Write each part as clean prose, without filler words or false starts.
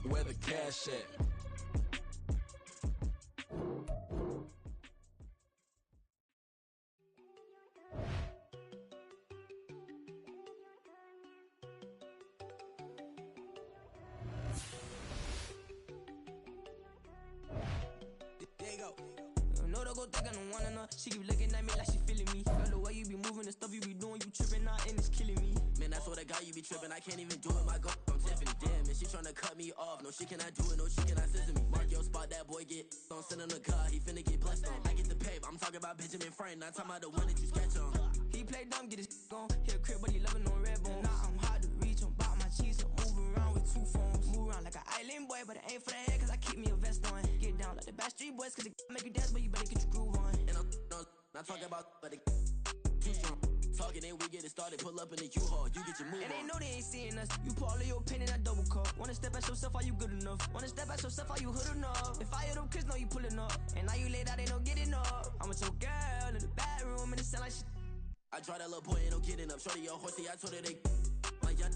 Where the cash at? She keep looking at me like she feeling me. Girl, the way you be moving, the stuff you be doing, you tripping out and it's killing me. Man, I swear to God, you be tripping. I can't even do it. My girl, I'm Tiffany. Damn, man, she tryna cut me off. No, she cannot do it. No, she cannot scissor me. Mark your spot, that boy get on. Send him the car. He finna get blessed on. I get the pay, but I'm talking about Benjamin Franklin. Not talking about the one that you sketch on. He play dumb, get his on. Hit a crib, but he loving on red bone. Now I'm hard to reach. I'm bout my cheese. I'm moving around with two phones. Move around like an island boy, but it ain't for the head, cause I keep me a vest on. Get down like the Backstreet Boys, cause it make you dance, but you better get your groove on. And I'm not talking about, but it too strong. Talking, then we get it started. Pull up in the U-Haul, you get your move and they on. know they ain't seeing us. You put all of your pen in that double cup. Wanna step at yourself, are you good enough? Wanna step at yourself, are you hood enough? If I hear them kids, know you pulling up. And now you laid out, they don't get enough. I'm with your girl in the bedroom, and it sound like shit. I try that little boy, ain't no getting up. Shorty, your horsey, I told her they my young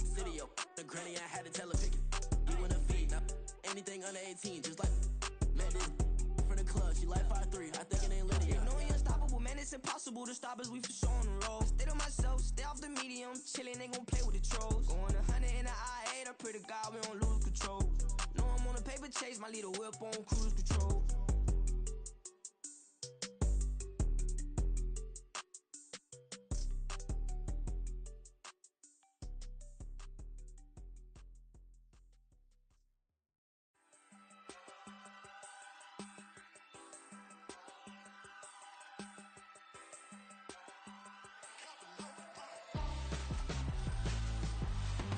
city, yo. The granny, I had to tell her pick it. You wanna feed, now anything under 18, just like met this from the club. She like 5'3", I think it ain't Lydia. You know we unstoppable, man, it's impossible to stop us, we for sure on the road. Stay to myself, stay off the medium, chillin', ain't gon' play with the trolls. Going 100 in the I-8, I pray to God we don't lose control. Know I'm on a paper chase, my little whip on cruise control.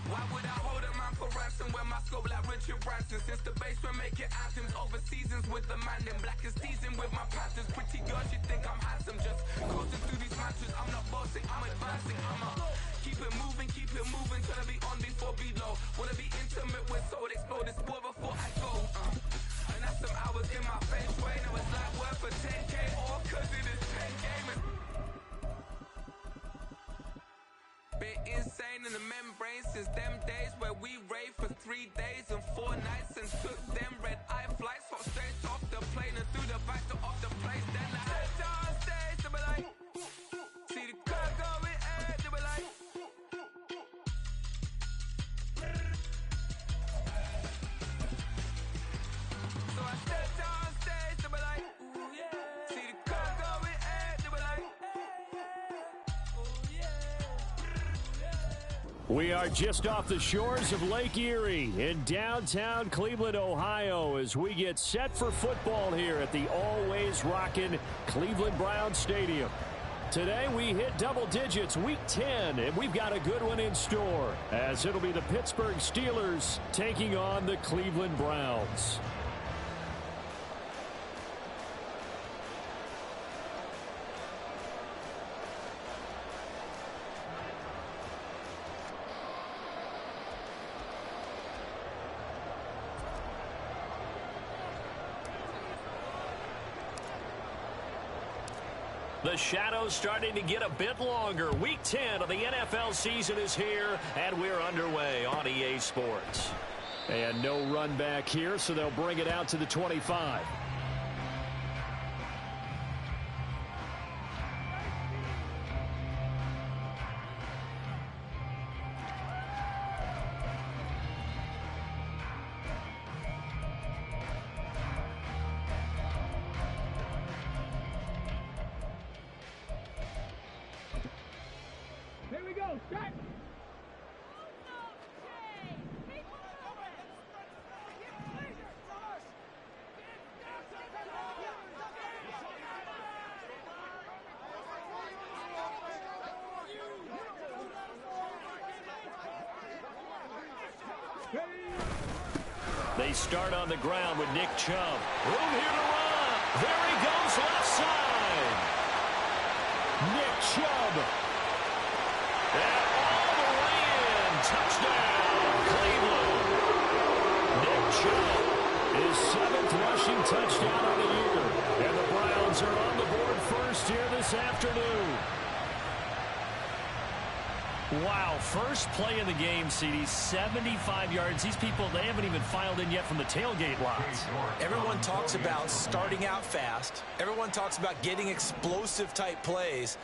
Why would I hold a man for ransom when my scope like Richard Branson? Since the basement making anthems over seasons with the man in black is teasing with my Panthers. Pretty girl, she think I'm handsome. Just cruising through these matches. I'm not bossing, I'm advancing. I'ma keep it moving, trying to be on before below. Wanna be intimate with soul, explode this boy before I go. And that's some hours in my feng shui. Now it's like work for 10K or cause it is 10 gaming. Been insane in the membrane since them days where we raved for 3 days and 4 nights and took them red eye flights, hot straight off the plane and through the back door of the place. Then I head down stage, they be like, see the car going air, they be like, so I step down stage, they be like, ooh yeah, see the car going air, they be like, ooh yeah. We are just off the shores of Lake Erie in downtown Cleveland, Ohio, as we get set for football here at the always rockin' Cleveland Browns Stadium. Today we hit double digits, week 10, and we've got a good one in store, as it'll be the Pittsburgh Steelers taking on the Cleveland Browns. The shadow's starting to get a bit longer. Week 10 of the NFL season is here, and we're underway on EA Sports. And no run back here, so they'll bring it out to the 25. Here we go, set! They start on the ground with Nick Chubb. Room here to run. There he goes, left side. Nick Chubb. And all the way in. Touchdown, Cleveland. Nick Chubb, his 7th rushing touchdown of the year. And the Browns are on the board first here this afternoon. Wow, first play of the game, CD, 75 yards. These people, they haven't even filed in yet from the tailgate lots. Everyone talks about starting out fast. Everyone talks about getting explosive-type plays.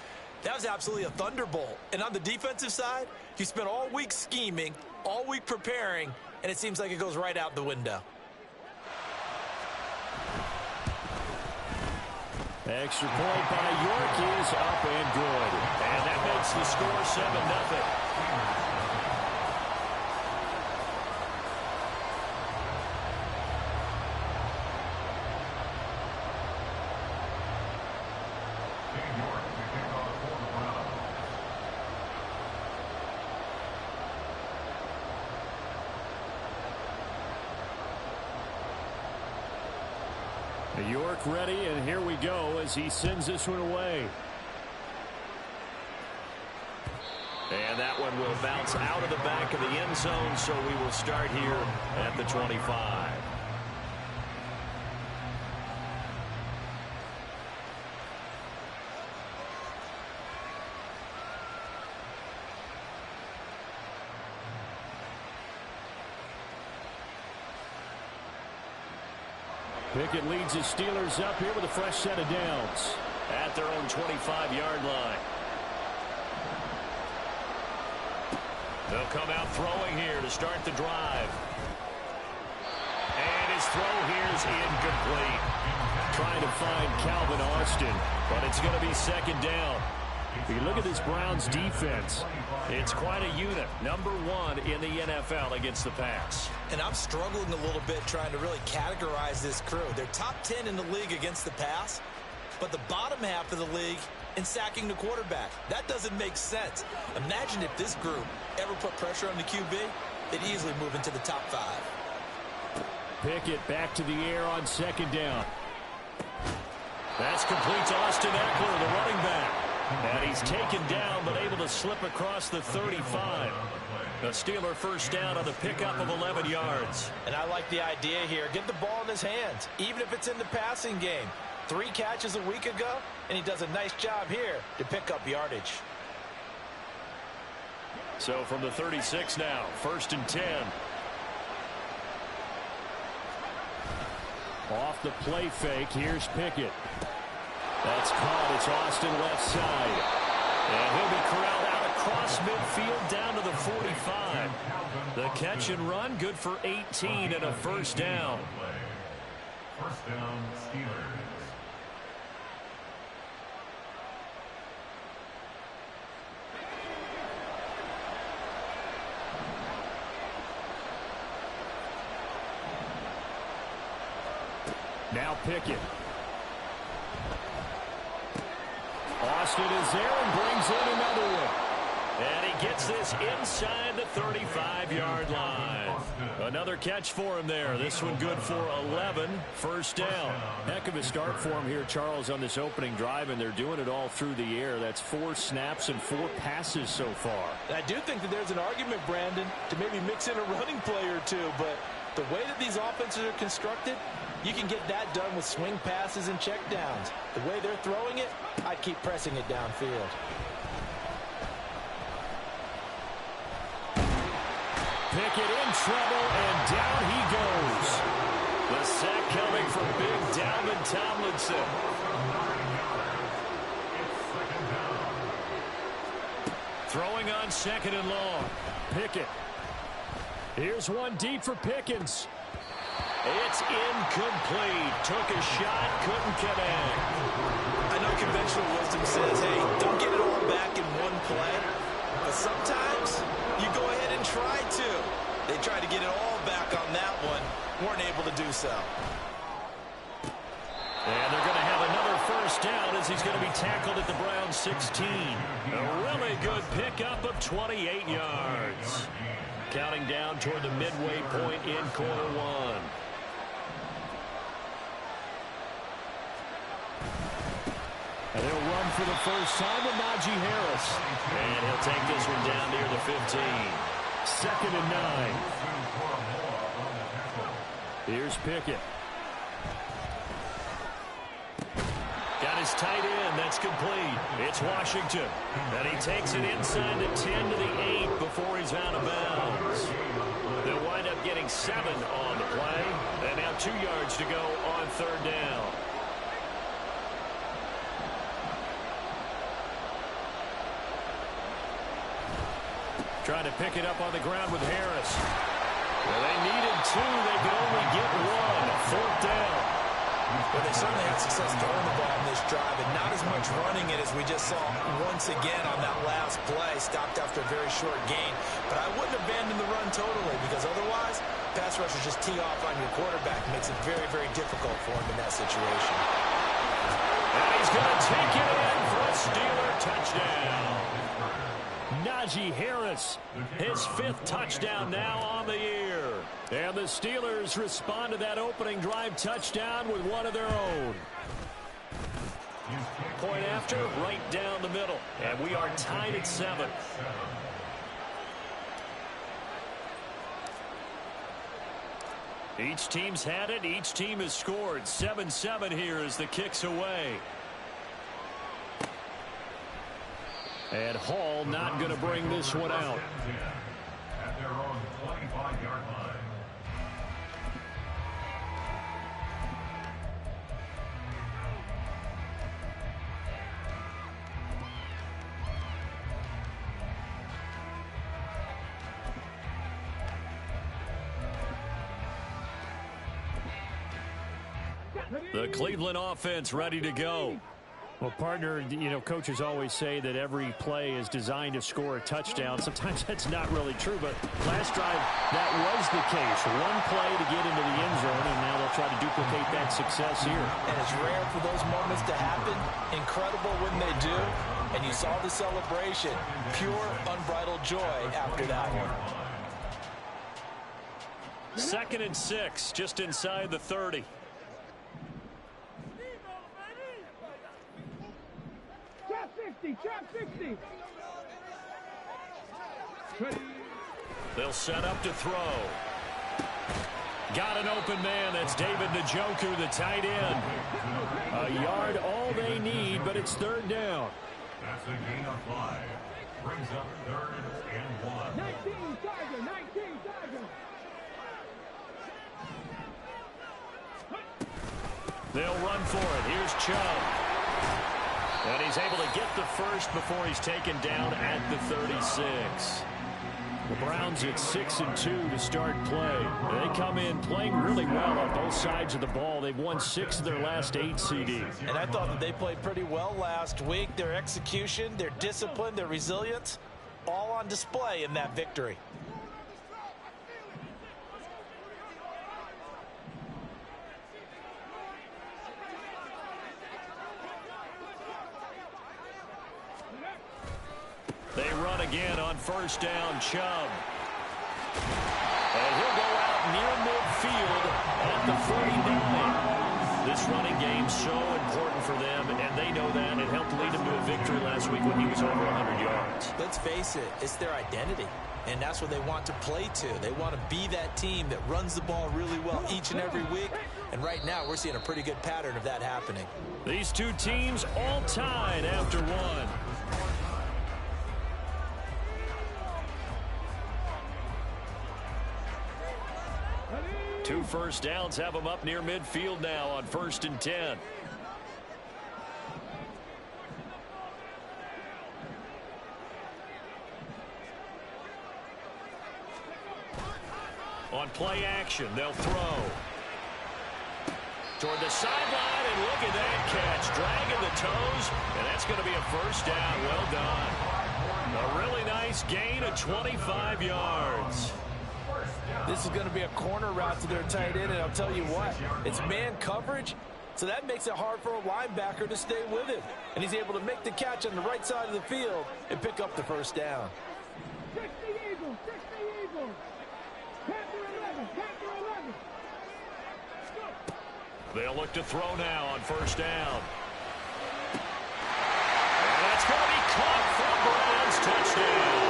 That was absolutely a thunderbolt. And on the defensive side, you spent all week scheming, all week preparing, and it seems like it goes right out the window. Extra point by York is up and good. And that makes the score 7-0. York ready, and here we go as he sends this one away. And that one will bounce out of the back of the end zone, so we will start here at the 25. Pickett leads his Steelers up here with a fresh set of downs at their own 25-yard line. They'll come out throwing here to start the drive. And his throw here is incomplete. Trying to find Calvin Austin, but it's going to be second down. If you look at this Browns defense, it's quite a unit. Number 1 in the NFL against the pass. And I'm struggling a little bit trying to really categorize this crew. They're top 10 in the league against the pass, but the bottom half of the league in sacking the quarterback. That doesn't make sense. Imagine if this group ever put pressure on the QB, they'd easily move into the top 5. Pickett back to the air on second down. That's complete to Austin Eckler, the running back. And he's taken down, but able to slip across the 35. A Steeler first down on the pickup of 11 yards. And I like the idea here. Get the ball in his hands, even if it's in the passing game. 3 catches a week ago, and he does a nice job here to pick up yardage. So from the 36 now, 1st and 10. Off the play fake, here's Pickett. That's caught. It's Austin left side. And he'll be corralled out across midfield down to the 45. The catch and run, good for 18 and a first down. First down, Steelers. Now Pickett. Austin is there and brings in another one. And he gets this inside the 35-yard line. Another catch for him there. This one good for 11. First down. Heck of a start for him here, Charles, on this opening drive, and they're doing it all through the air. That's 4 snaps and 4 passes so far. And I do think that there's an argument, Brandon, to maybe mix in a running play or two, but the way that these offenses are constructed, you can get that done with swing passes and checkdowns. The way they're throwing it, I'd keep pressing it downfield. Pickett in trouble, and down he goes. The sack coming from big Dalvin Tomlinson. Throwing on 2nd and long. Pickett. Here's one deep for Pickens. It's incomplete. Took a shot, couldn't connect. I know conventional wisdom says, hey, don't get it all back in one play. But sometimes you go ahead and try to. They tried to get it all back on that one. Weren't able to do so. And they're going to have another first down as he's going to be tackled at the Browns 16. A really good pickup of 28 yards. Counting down toward the midway point in quarter 1. And he'll run for the first time with Najee Harris. And he'll take this one down near the 15. 2nd and 9. Here's Pickett. Got his This tight end, that's complete. It's Washington. And he takes it inside the 10 to the 8 before he's out of bounds. They'll wind up getting 7 on the play. And now 2 yards to go on third down. Trying to pick it up on the ground with Harris. Well, they needed 2. They could only get 1. Fourth down. Well, they certainly had success throwing the ball in this drive, and not as much running it as we just saw once again on that last play. Stopped after a very short gain. But I wouldn't abandon the run totally, because otherwise, pass rushers just tee off on your quarterback. It makes it very, very difficult for him in that situation. And he's going to take it in for a Steeler touchdown. Najee Harris, his 5th touchdown now on the year. And the Steelers respond to that opening drive touchdown with one of their own. Point after, right down the middle. And we are tied at 7. Each team's had it. Each team has scored. 7-7 here as the kick's away. And Hall not going to bring this one out. At their own 25-yard line. The Cleveland offense ready to go. Well, partner, you know, coaches always say that every play is designed to score a touchdown. Sometimes that's not really true, but last drive, that was the case. One play to get into the end zone, and now they'll try to duplicate that success here. And it's rare for those moments to happen. Incredible when they do. And you saw the celebration. Pure, unbridled joy after that one. 2nd and 6, just inside the 30. Trap 60. They'll set up to throw. Got an open man. That's David Njoku, the tight end. A yard all they need, but it's third down. That's a gain of 5. Brings up 3rd and 1. 19 Tiger. They'll run for it. Here's Chubb. And he's able to get the first before he's taken down at the 36. The Browns at 6-2 to start play. They come in playing really well on both sides of the ball. They've won 6 of their last 8 CDs. And I thought that they played pretty well last week. Their execution, their discipline, their resilience, all on display in that victory. They run again on first down, Chubb. And he'll go out near midfield at the 49. This running game's so important for them, and they know that. It helped lead them to a victory last week when he was over 100 yards. Let's face it, it's their identity, and that's what they want to play to. They want to be that team that runs the ball really well each and every week, and right now we're seeing a pretty good pattern of that happening. These two teams all tied after one. Two first downs have them up near midfield now on 1st and 10. On play action, they'll throw. Toward the sideline, and look at that catch. Dragging the toes, and that's going to be a first down. Well done. A really nice gain of 25 yards. This is going to be a corner route to their tight end, and I'll tell you what, it's man coverage, so that makes it hard for a linebacker to stay with him. And he's able to make the catch on the right side of the field and pick up the first down. 60 Eagles. Panther 11. They'll look to throw now on first down. And that's going to be caught for a Browns touchdown.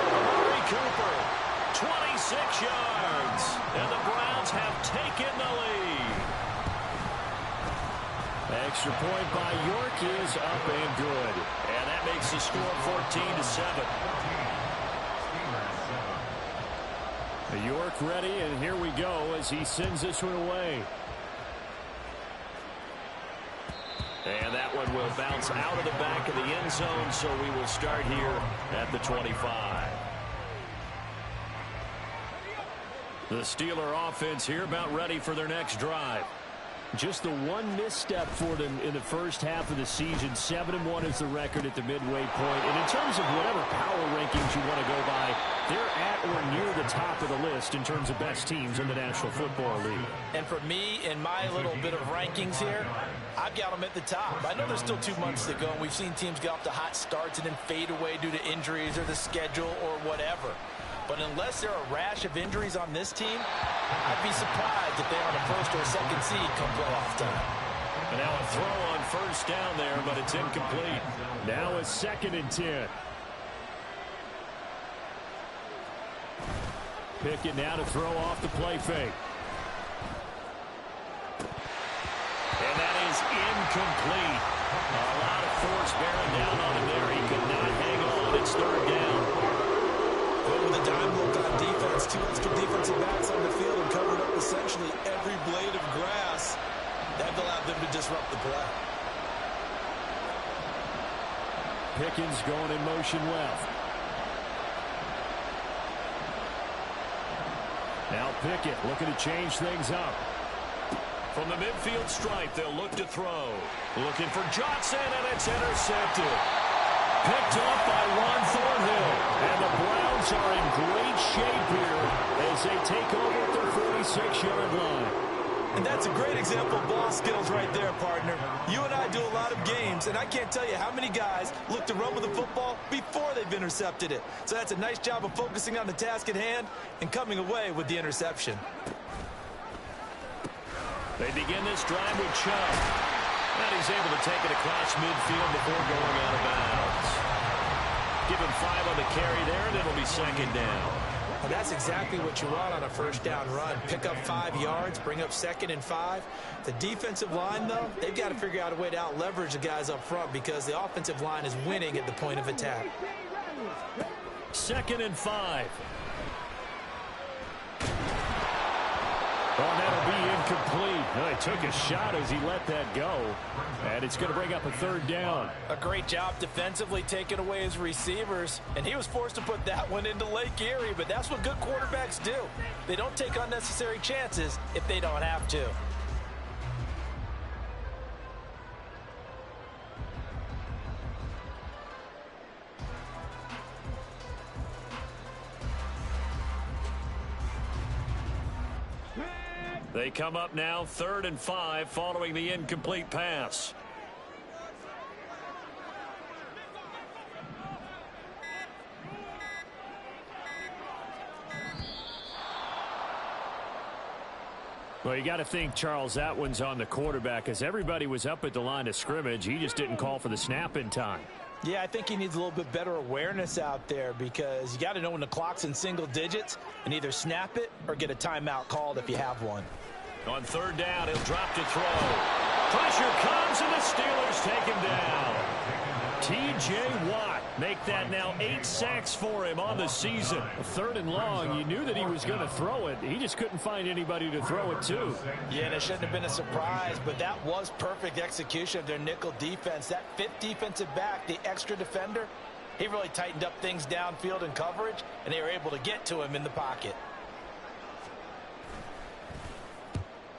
Amari Cooper, 26 yards, and the Browns have taken the lead. Extra point by York is up and good. And that makes the score 14-7. York ready, and here we go as he sends this one away. And that one will bounce out of the back of the end zone, so we will start here at the 25. The Steeler offense here about ready for their next drive. Just the one misstep for them in the first half of the season. 7-1 is the record at the midway point. And in terms of whatever power rankings you want to go by, they're at or near the top of the list in terms of best teams in the National Football League. And for me, in my little bit of rankings here, I've got them at the top. I know there's still 2 months to go, and we've seen teams get off to hot starts and then fade away due to injuries or the schedule or whatever. But unless there are a rash of injuries on this team, I'd be surprised if they're on a first or second seed come playoff time. And now a throw on first down there, but it's incomplete. Now a 2nd and 10. Pickett now to throw off the play fake. And that is incomplete. A lot of force bearing down on him there. He could not hang on. It's 3rd down. With a dime look on defense, 2 extra defensive backs on the field and covered up essentially every blade of grass. That allowed them to disrupt the play. Pickens going in motion left. Now Pickett looking to change things up. From the midfield stripe, they'll look to throw. Looking for Johnson, and it's intercepted. Picked off by Juan Thornhill. And the Browns are in great shape here as they take over at their 46-yard line. And that's a great example of ball skills right there, partner. You and I do a lot of games, and I can't tell you how many guys look to run with the football before they've intercepted it. So that's a nice job of focusing on the task at hand and coming away with the interception. They begin this drive with Chubb. And he's able to take it across midfield before going out of bounds. Give him 5 on the carry there, and it'll be 2nd down. Well, that's exactly what you want on a first down run. Pick up 5 yards, bring up 2nd and 5. The defensive line, though, they've got to figure out a way to out-leverage the guys up front because the offensive line is winning at the point of attack. 2nd and 5. Oh, that'll be incomplete. No, he took a shot as he let that go. And it's going to bring up a 3rd down. A great job defensively taking away his receivers. And he was forced to put that one into Lake Erie. But that's what good quarterbacks do. They don't take unnecessary chances if they don't have to. They come up now 3rd and 5 following the incomplete pass. Well, you got to think, Charles, that one's on the quarterback as everybody was up at the line of scrimmage. He just didn't call for the snap in time. Yeah, I think he needs a little bit better awareness out there because you got to know when the clock's in single digits and either snap it or get a timeout called if you have one. On 3rd down, he'll drop to throw. Pressure comes, and the Steelers take him down. T.J. Watt make that now 8 sacks for him on the season. 3rd and long, you knew that he was going to throw it. He just couldn't find anybody to throw it to. Yeah, and it shouldn't have been a surprise, but that was perfect execution of their nickel defense. That 5th defensive back, the extra defender, he really tightened up things downfield in coverage, and they were able to get to him in the pocket.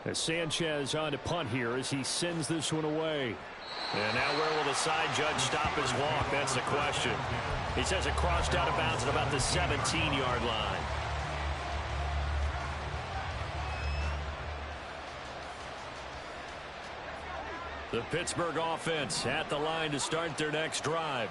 As Sanchez on to punt here as he sends this one away. And now where will the side judge stop his walk? That's the question. He says it crossed out of bounds at about the 17-yard line. The Pittsburgh offense at the line to start their next drive.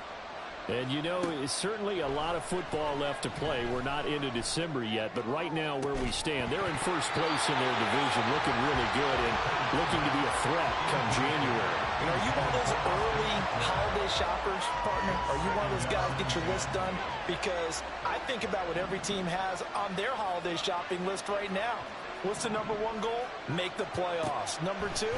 And, you know, it's certainly a lot of football left to play. We're not into December yet, but right now where we stand, they're in first place in their division, looking really good and looking to be a threat come January. And are you one of those early holiday shoppers, partner? Are you one of those guys get your list done? Because I think about what every team has on their holiday shopping list right now. What's the #1 goal? Make the playoffs. #2,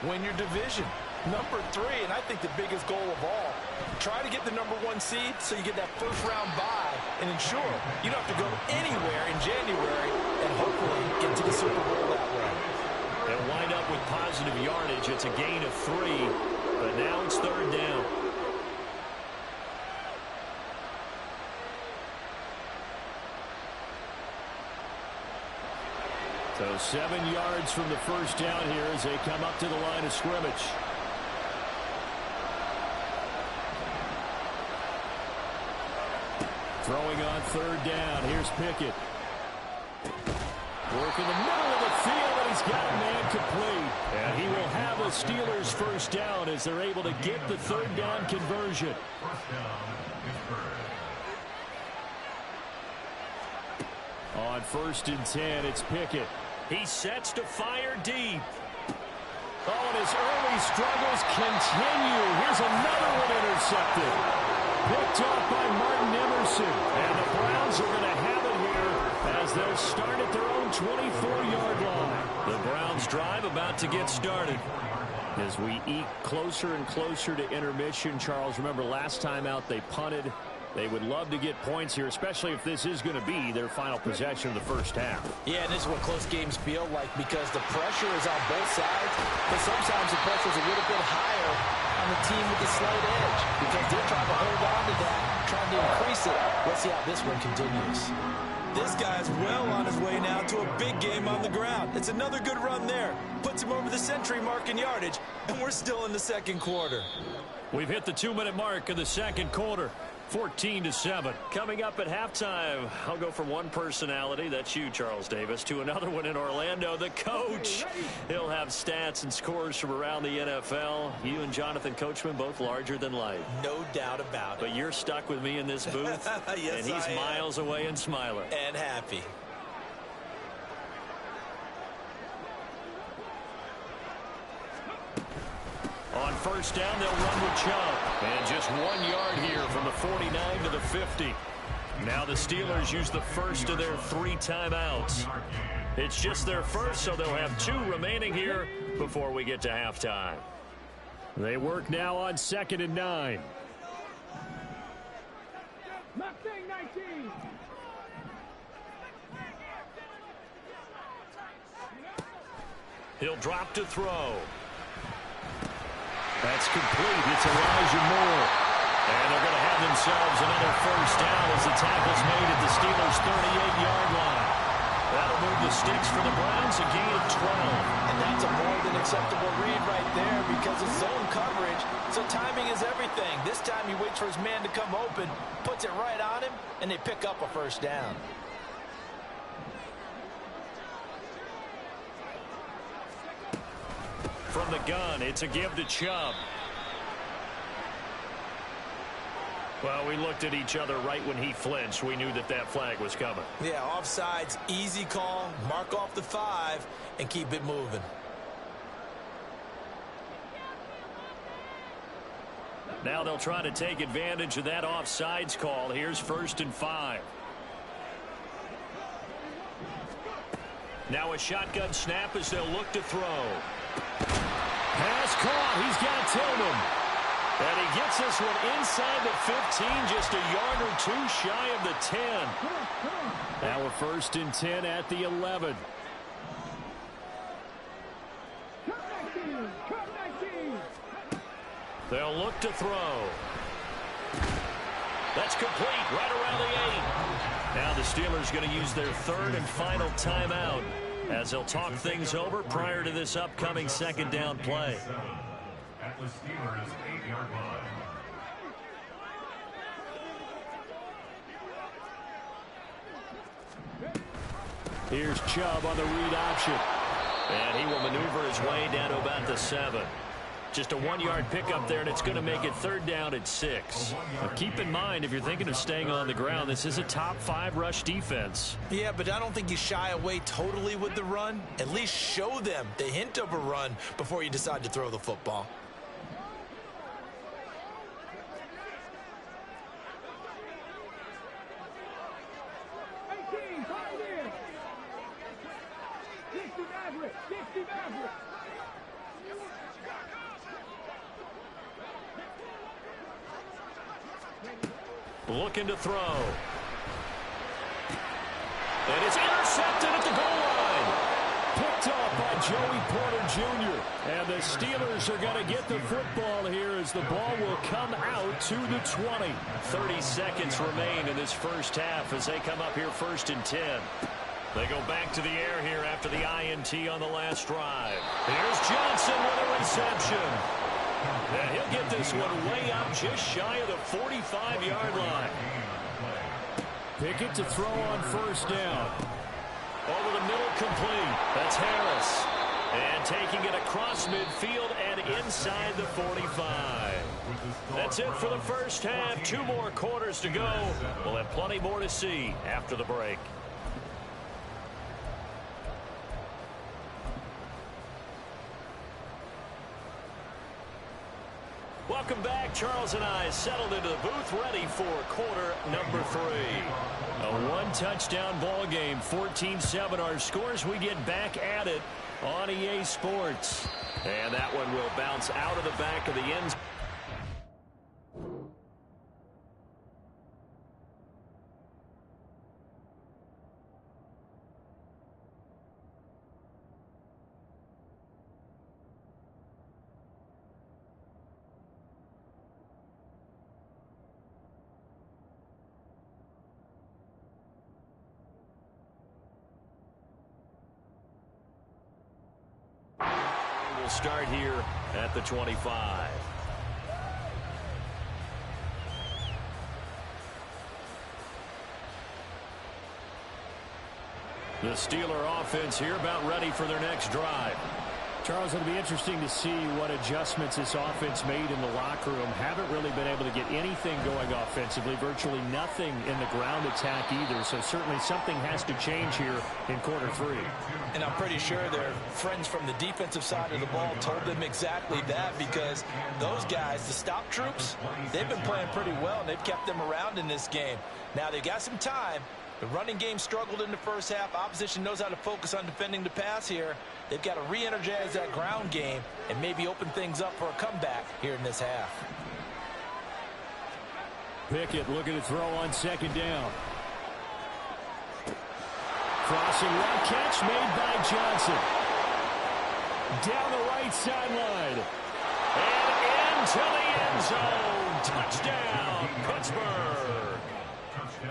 win your division. Number 3, and I think the biggest goal of all, try to get the number 1 seed so you get that first-round bye and ensure you don't have to go anywhere in January and hopefully get to the Super Bowl that way. They'll wind up with positive yardage. It's a gain of 3, but now it's third down. So 7 yards from the first down here as they come up to the line of scrimmage. Throwing on third down. Here's Pickett. Work in the middle of the field, and he's got a man complete. And he will have a Steelers first down as they're able to get the third down conversion. First down, Pittsburgh. On 1st and 10, it's Pickett. He sets to fire deep. Oh, and his early struggles continue. Here's another one intercepted. Picked off by Martin Emerson. And the Browns are going to have it here as they'll start at their own 24-yard line. The Browns drive about to get started. As we eke closer and closer to intermission, Charles, remember last time out they punted. They would love to get points here, especially if this is going to be their final possession of the first half. Yeah, and this is what close games feel like because the pressure is on both sides, but sometimes the pressure is a little bit higher on the team with the slight edge because they're trying to hold on to that, trying to increase it. Let's see how this one continues. This guy's well on his way now to a big game on the ground. It's another good run there. Puts him over the century mark in yardage, and we're still in the second quarter. We've hit the 2-minute mark of the second quarter. 14-7. Coming up at halftime, I'll go from one personality, that's you, Charles Davis, to another one in Orlando, the coach. He'll have stats and scores from around the NFL. You and Jonathan Coachman, both larger than life. No doubt about it. But you're stuck with me in this booth, yes, and he's miles away and smiling. And happy. On first down, they'll run with Chubb. And just 1 yard here from the 49 to the 50. Now the Steelers use the first of their 3 timeouts. It's just their first, so they'll have 2 remaining here before we get to halftime. They work now on 2nd and 9. Mustang 19. He'll drop to throw. That's complete. It's Elijah Moore. And they're going to have themselves another first down as the tackle's made at the Steelers' 38-yard line. That'll move the sticks for the Browns, a gain of 12. And that's a more than acceptable read right there because it's zone coverage, so timing is everything. This time he waits for his man to come open, puts it right on him, and they pick up a first down. From the gun, it's a give to Chubb. Well, we looked at each other right when he flinched. We knew that that flag was coming. Yeah, offsides, easy call, mark off the 5, and keep it moving. Now they'll try to take advantage of that offsides call. Here's 1st and 5. Now a shotgun snap as they'll look to throw. Pass caught. He's got Tillman. And he gets this one inside the 15, just a yard or 2 shy of the 10. Now a 1st and 10 at the 11. They'll look to throw. That's complete right around the 8. Now the Steelers going to use their 3rd and final timeout as they'll talk things over prior to this upcoming 2nd down play. At the Steelers' 8-yard line. Here's Chubb on the read option. And he will maneuver his way down to about the 7. Just a 1-yard pickup there, and it's going to make it 3rd down at 6. Now keep in mind, if you're thinking of staying on the ground, this is a top 5 rush defense. Yeah, but I don't think you shy away totally with the run. At least show them the hint of a run before you decide to throw the football. Looking to throw. And it's intercepted at the goal line. Picked off by Joey Porter Jr. And the Steelers are going to get the football here as the ball will come out to the 20. 30 seconds remain in this first half as they come up here 1st and 10. They go back to the air here after the INT on the last drive. Here's Johnson with a reception. And he'll get this one way up just shy of the 45-yard line. Pickett to throw on 1st down. Over the middle, complete. That's Harris. And taking it across midfield and inside the 45. That's it for the first half. 2 more quarters to go. We'll have plenty more to see after the break. Welcome back. Charles and I settled into the booth, ready for quarter number 3. A 1-touchdown ball game, 14-7 our scores. We get back at it on EA Sports. And that one will bounce out of the back of the end zone. We'll start here at the 25. The Steeler offense here about ready for their next drive. Charles, it'll be interesting to see what adjustments this offense made in the locker room. Haven't really been able to get anything going offensively, virtually nothing in the ground attack either. So certainly something has to change here in quarter 3. And I'm pretty sure their friends from the defensive side of the ball told them exactly that, because those guys, the stop troops, they've been playing pretty well, and they've kept them around in this game. Now they've got some time. The running game struggled in the first half. Opposition knows how to focus on defending the pass here. They've got to re-energize that ground game and maybe open things up for a comeback here in this half. Pickett looking to throw on 2nd down. Crossing route catch made by Johnson. Down the right sideline. And into the end zone. Touchdown, Pittsburgh.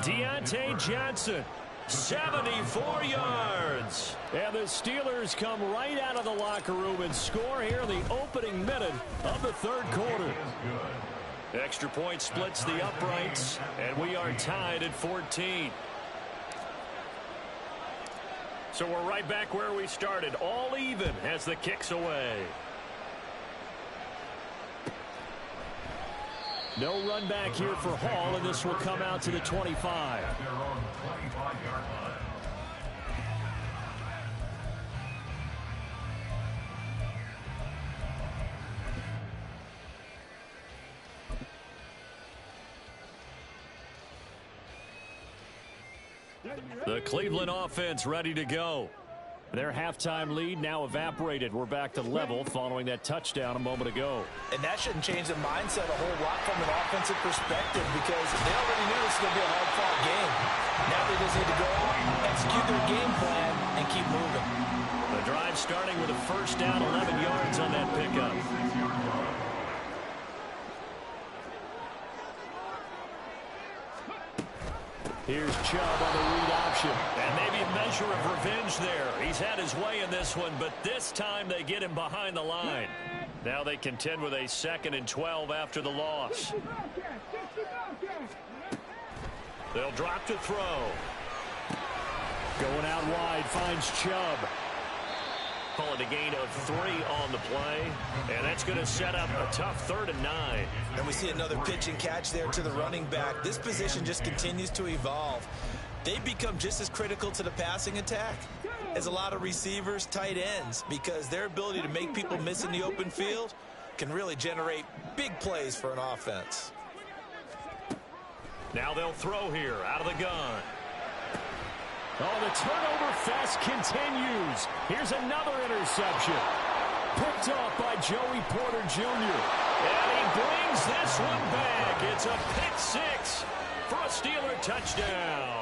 Deontay Johnson, 74 yards. And the Steelers come right out of the locker room and score here in the opening minute of the 3rd quarter. Extra point splits the uprights, and we are tied at 14. So we're right back where we started, all even as the kick's away. No run back here for Hall, and this will come out to the 25. The Cleveland offense ready to go. Their halftime lead now evaporated. We're back to level following that touchdown a moment ago. And that shouldn't change the mindset a whole lot from an offensive perspective, because they already knew this was going to be a hard-fought game. Now they just need to go out, execute their game plan, and keep moving. The drive starting with a 1st down, 11 yards on that pickup. Here's Chubb on the read option. And maybe a measure of revenge there. He's had his way in this one, but this time they get him behind the line. Now they contend with a 2nd and 12 after the loss. They'll drop to throw. Going out wide, finds Chubb. Call it a gain of 3 on the play, and that's going to set up a tough 3rd and 9. And we see another pitch and catch there to the running back. This position just continues to evolve. They become just as critical to the passing attack as a lot of receivers, tight ends, because their ability to make people miss in the open field can really generate big plays for an offense. Now they'll throw here out of the gun. Oh, the turnover fest continues. Here's another interception. Picked off by Joey Porter Jr. And he brings this one back. It's a pick six for a Steeler touchdown.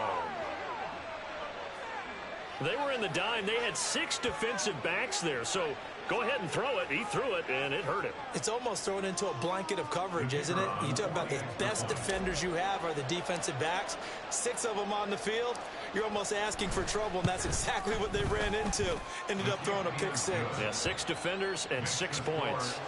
They were in the dime. They had 6 defensive backs there. So go ahead and throw it. He threw it, and it hurt him. It's almost thrown into a blanket of coverage, isn't it? You talk about the best defenders you have are the defensive backs. 6 of them on the field. You're almost asking for trouble, and that's exactly what they ran into. Ended up throwing a pick six. Yeah, 6 defenders and 6 points.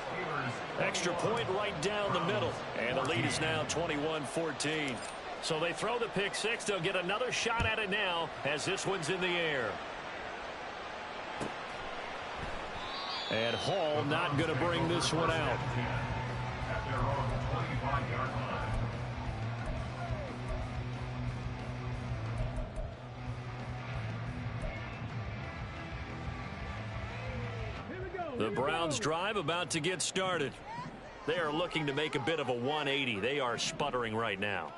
Extra point right down the middle. And the lead is now 21-14. So they throw the pick six. They'll get another shot at it now as this one's in the air. And Hall not going to bring this one out. The Browns drive about to get started. They are looking to make a bit of a 180. They are sputtering right now.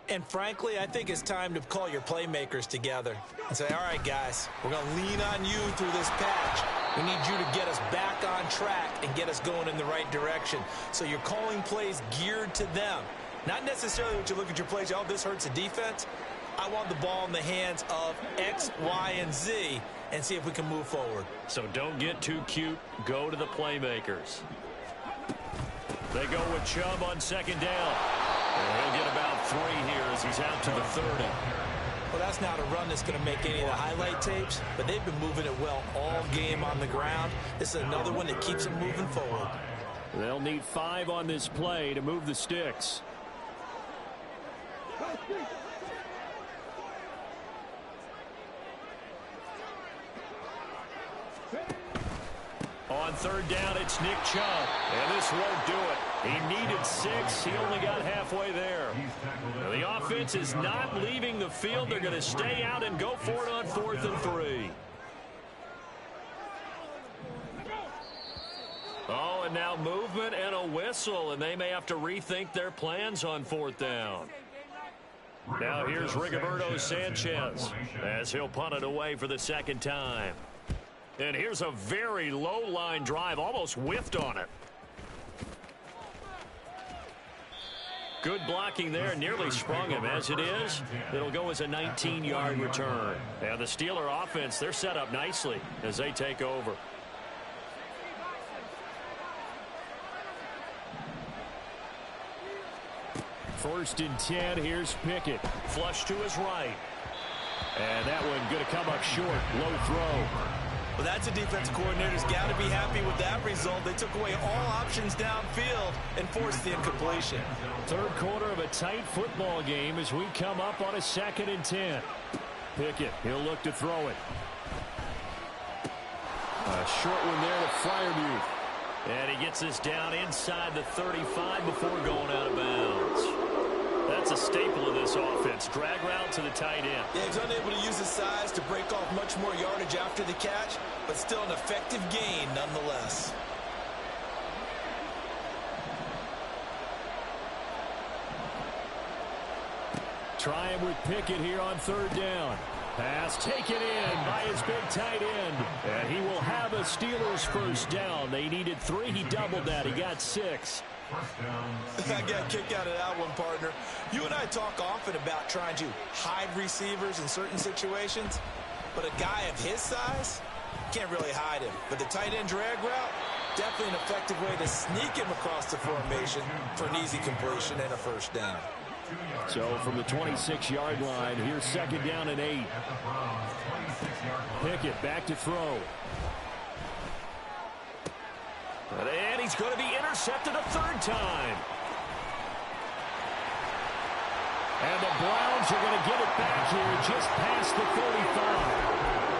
And frankly, I think it's time to call your playmakers together and say, all right, guys, we're going to lean on you through this patch. We need you to get us back on track and get us going in the right direction. So you're calling plays geared to them. Not necessarily what you look at your plays, oh, this hurts the defense. I want the ball in the hands of X, Y, and Z and see if we can move forward. So don't get too cute. Go to the playmakers. They go with Chubb on second down. And he'll get about 3 here as he's out to the 30. Well, that's not a run that's going to make any of the highlight tapes, but they've been moving it well all game on the ground. This is another one that keeps them moving forward. They'll need 5 on this play to move the sticks. On third down, it's Nick Chubb, and this won't do it. He needed 6. He only got halfway there. The offense is not leaving the field. They're going to stay out and go for it on 4th and 3. Oh, and now movement and a whistle, and they may have to rethink their plans on 4th down. Now here's Rigoberto Sanchez as he'll punt it away for the 2nd time. And here's a very low-line drive, almost whiffed on it. Good blocking there, nearly sprung him. As it is, it'll go as a 19-yard return. And the Steeler offense, they're set up nicely as they take over. First and 10, here's Pickett. Flush to his right. And that one going to come up short, low throw. Well, that's a defense coordinator's got to be happy with that result. They took away all options downfield and forced the incompletion. Third quarter of a tight football game as we come up on a 2nd and 10. Pickett, he'll look to throw it. A short one there to Freiermuth. And he gets this down inside the 35 before going out of bounds. That's a staple of this offense. Drag route to the tight end. Yeah, he's unable to use his size to break off much more yardage after the catch, but still an effective gain nonetheless. Trying with Pickett here on 3rd down. Pass taken in by his big tight end. And he will have a Steelers 1st down. They needed 3. He doubled that. He got 6. I got a kick out of that one, partner. You and I talk often about trying to hide receivers in certain situations, but a guy of his size can't really hide him. But the tight end drag route, definitely an effective way to sneak him across the formation for an easy completion and a 1st down. So from the 26-yard line, here's 2nd down and 8. Pickett back to throw. And he's going to be intercepted a 3rd time. And the Browns are going to get it back here just past the 45.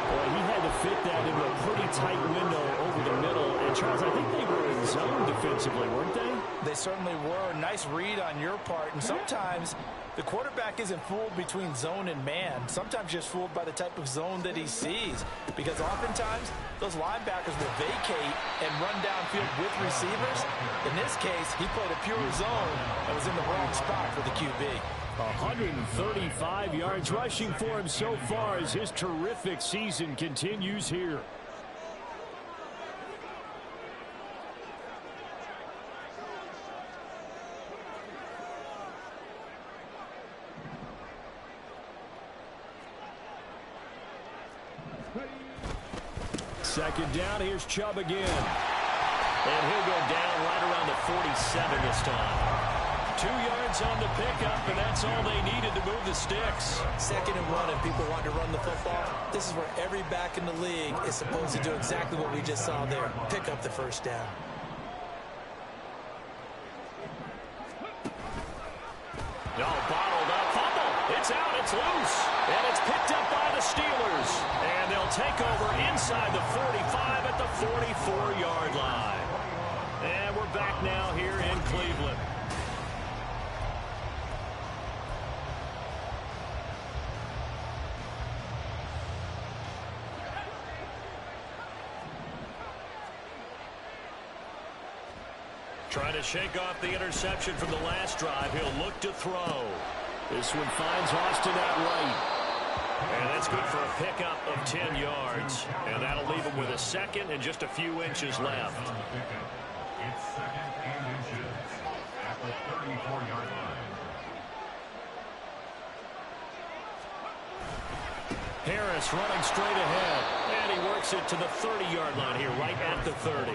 Boy, he had to fit that into a pretty tight window over the middle. And, Charles, I think they were in zone defensively, weren't they? They certainly were. Nice read on your part. And sometimes the quarterback isn't fooled between zone and man. Sometimes just fooled by the type of zone that he sees. Because oftentimes those linebackers will vacate and run downfield with receivers. In this case, he played a pure zone and was in the wrong spot for the QB. 135 yards rushing for him so far as his terrific season continues here. Second down, here's Chubb again. And he'll go down right around the 47 this time. 2 yards on the pickup, and that's all they needed to move the sticks. 2nd and 1, and people want to run the football. This is where every back in the league is supposed to do exactly what we just saw there. Pick up the first down. No, bottled up. Fumble. It's out. It's loose. And it's picked up by the Steelers. And they'll take over inside the 45 at the 44-yard line. And we're back now here in Cleveland. Trying to shake off the interception from the last drive. He'll look to throw. This one finds Austin at right. And that's good for a pickup of 10 yards. And that'll leave him with a second and just a few inches left. It's 2nd and inches at the 34-yard line. Harris running straight ahead. And he works it to the 30-yard line here, right at the 30.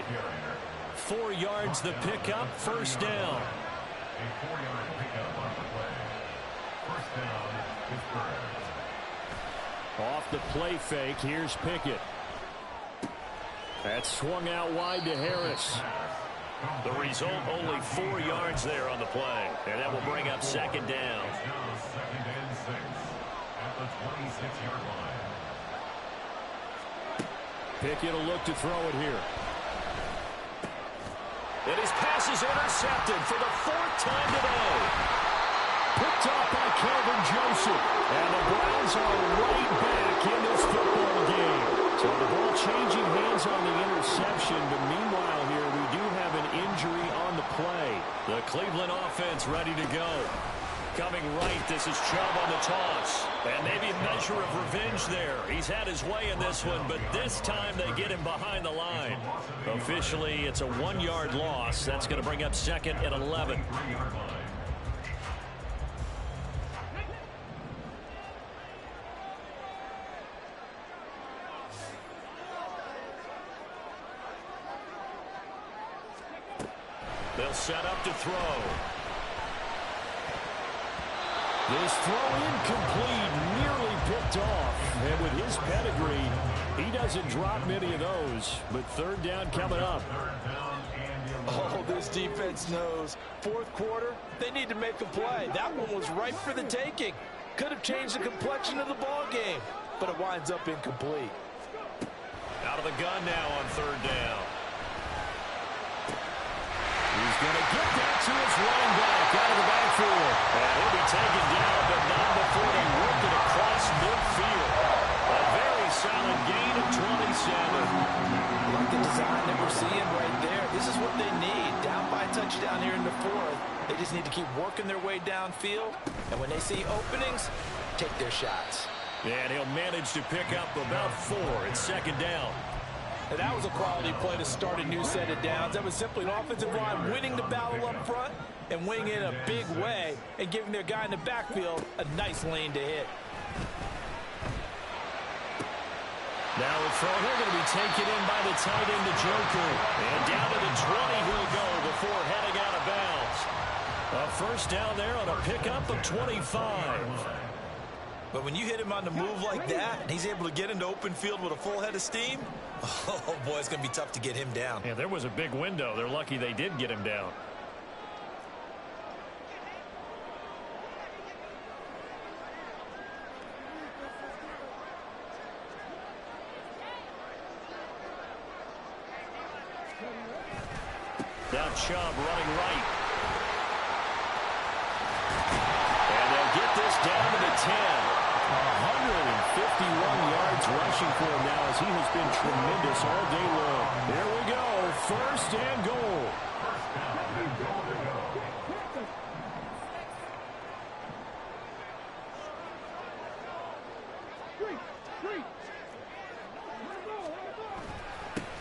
4 yards the pickup, first down. A 4-yard pickup on the play. First down, Pittsburgh. Off the play fake, here's Pickett. That's swung out wide to Harris. The result, only 4 yards there on the play. And that will bring up second down. It's now 2nd and 6 at the 26-yard line. Pickett will look to throw it here. And his pass is intercepted for the 4th time today. Picked off by Kelvin Joseph. And the Browns are right back in this football game. So the ball changing hands on the interception. But meanwhile here, we do have an injury on the play. The Cleveland offense ready to go. Coming right, this is Chubb on the toss. And maybe a measure of revenge there. He's had his way in this one, but this time they get him behind the line. Officially, it's a 1-yard loss. That's going to bring up 2nd and 11. They'll set up to throw. This throw incomplete, nearly picked off. And with his pedigree, he doesn't drop many of those. But 3rd down coming up. Oh, this defense knows. 4th quarter, they need to make a play. That one was ripe for the taking. Could have changed the complexion of the ball game, but it winds up incomplete. Out of the gun now on 3rd down. He's going to get that to his running back out of the backfield. And he'll be taken down, but not before he worked it across midfield. A very solid gain of 27. Like the design that we're seeing right there. This is what they need. Down by a touchdown here in the 4th. They just need to keep working their way downfield. And when they see openings, take their shots. And he'll manage to pick up about 4. It's 2nd down. And that was a quality play to start a new set of downs. That was simply an offensive line winning the battle up front and winning in a big way and giving their guy in the backfield a nice lane to hit. Now the throw here going to be taken in by the tight end, Njoku. And down to the 20 he'll go before heading out of bounds. A first down there on a pickup of 25. But when you hit him on the move like that, and he's able to get into open field with a full head of steam, oh, boy, it's going to be tough to get him down. Yeah, there was a big window. They're lucky they did get him down. Now Chubb running right. And they'll get this down to the 10. 151 yards rushing for him now as he has been tremendous all day long. There we go. 1st and goal.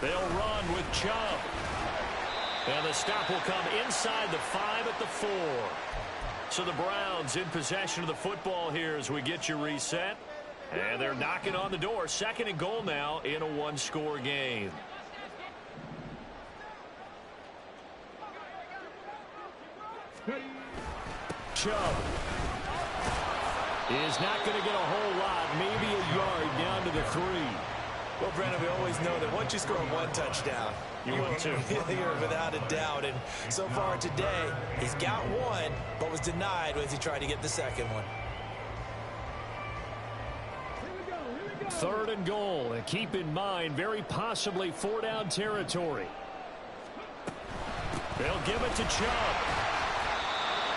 They'll run with Chubb. And the stop will come inside the 5 at the 4. So the Browns in possession of the football here as we get you reset. And they're knocking on the door. 2nd and goal now in a one-score game. Chubb is not going to get a whole lot, maybe a yard down to the 3. Well, Brennan, we always know that once you score one touchdown, you will too. You're without a doubt. And so far today, he's got one, but was denied as he tried to get the second one. 3rd and goal. And keep in mind, very possibly 4-down territory. They'll give it to Chubb.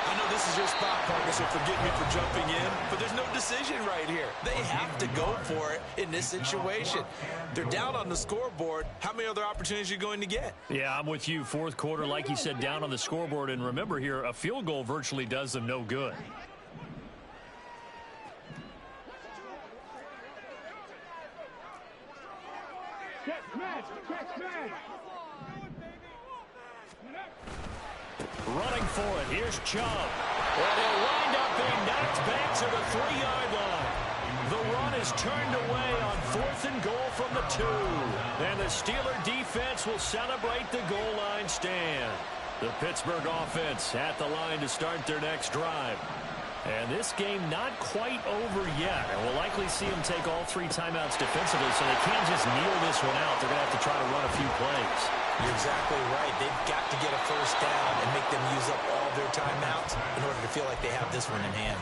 I know this is your spot, partner, so forgive me for jumping in, but there's no decision right here. They have to go for it in this situation. They're down on the scoreboard. How many other opportunities are you going to get? Yeah, I'm with you. 4th quarter, like you said, down on the scoreboard. And remember here, a field goal virtually does them no good. Running for it. Here's Chubb. Well, he'll wind up being knocked back to the 3-yard line. The run is turned away on 4th and goal from the 2. And the Steeler defense will celebrate the goal line stand. The Pittsburgh offense at the line to start their next drive. And this game not quite over yet. And we'll likely see them take all 3 timeouts defensively, so they can't just kneel this one out. They're going to have to try to run a few plays. You're exactly right. They've got to get a first down and make them use up all their timeouts in order to feel like they have this one in hand.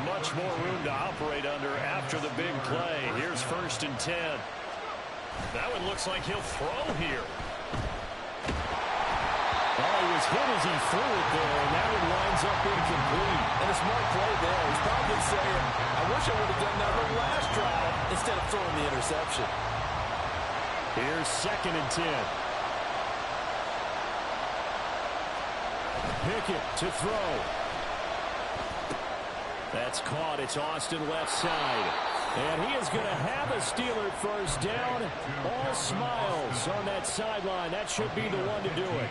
Much more room to operate under after the big play. Here's 1st and 10. That one looks like he'll throw here. Oh, he was hit as he threw it there, and that one winds up incomplete. And a smart play there. He's probably saying, I wish I would have done that on the last drive instead of throwing the interception. Here's 2nd and 10. Pickett to throw. That's caught. It's Austin left side. And he is going to have a Steeler first down. All smiles on that sideline. That should be the one to do it.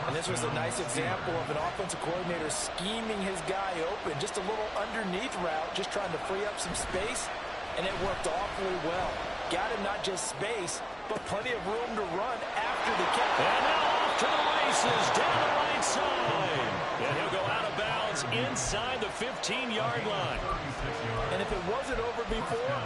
And this was a nice example of an offensive coordinator scheming his guy open. Just a little underneath route, just trying to free up some space. And it worked awfully well. Got him not just space, but plenty of room to run after the kick. And now off to the races, down the right side. And he'll go out of bounds inside the 15-yard line. And if it wasn't over before,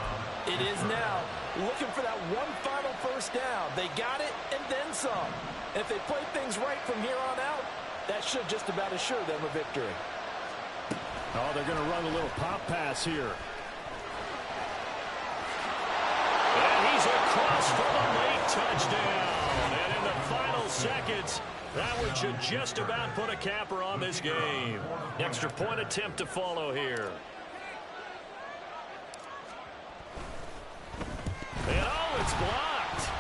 it is now. Looking for that one final first down. They got it and then some. And if they play things right from here on out, that should just about assure them a victory. Oh, they're going to run a little pop pass here. And he's across for the late touchdown. And in the final seconds, that one should just about put a capper on this game. Extra point attempt to follow here. And oh, it's blocked.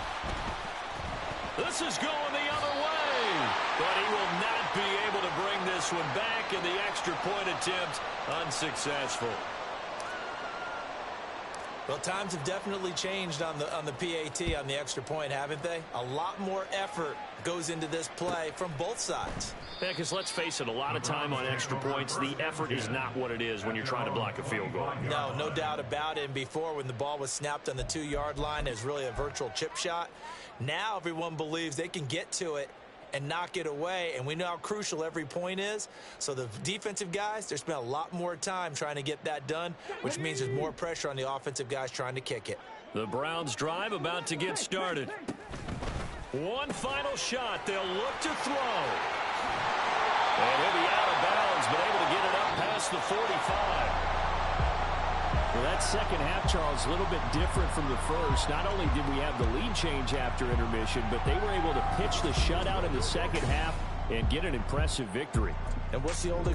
This is going the other way. But he will not be able to bring this one back, and the extra point attempt unsuccessful. Well, times have definitely changed on the PAT, on the extra point, haven't they? A lot more effort goes into this play from both sides. Yeah, because let's face it, a lot of time on extra points, the effort is not what it is when you're trying to block a field goal. No doubt about it. And before, when the ball was snapped on the 2-yard line, it was really a virtual chip shot. Now everyone believes they can get to it and knock it away, and we know how crucial every point is. So the defensive guys, they spent a lot more time trying to get that done, which means there's more pressure on the offensive guys trying to kick it. The Browns drive about to get started. One final shot. They'll look to throw. And he'll be out of bounds, but able to get it up past the 45. Well, that second half, Charles, a little bit different from the first. Not only did we have the lead change after intermission, but they were able to pitch the shutout in the second half and get an impressive victory. And what's the old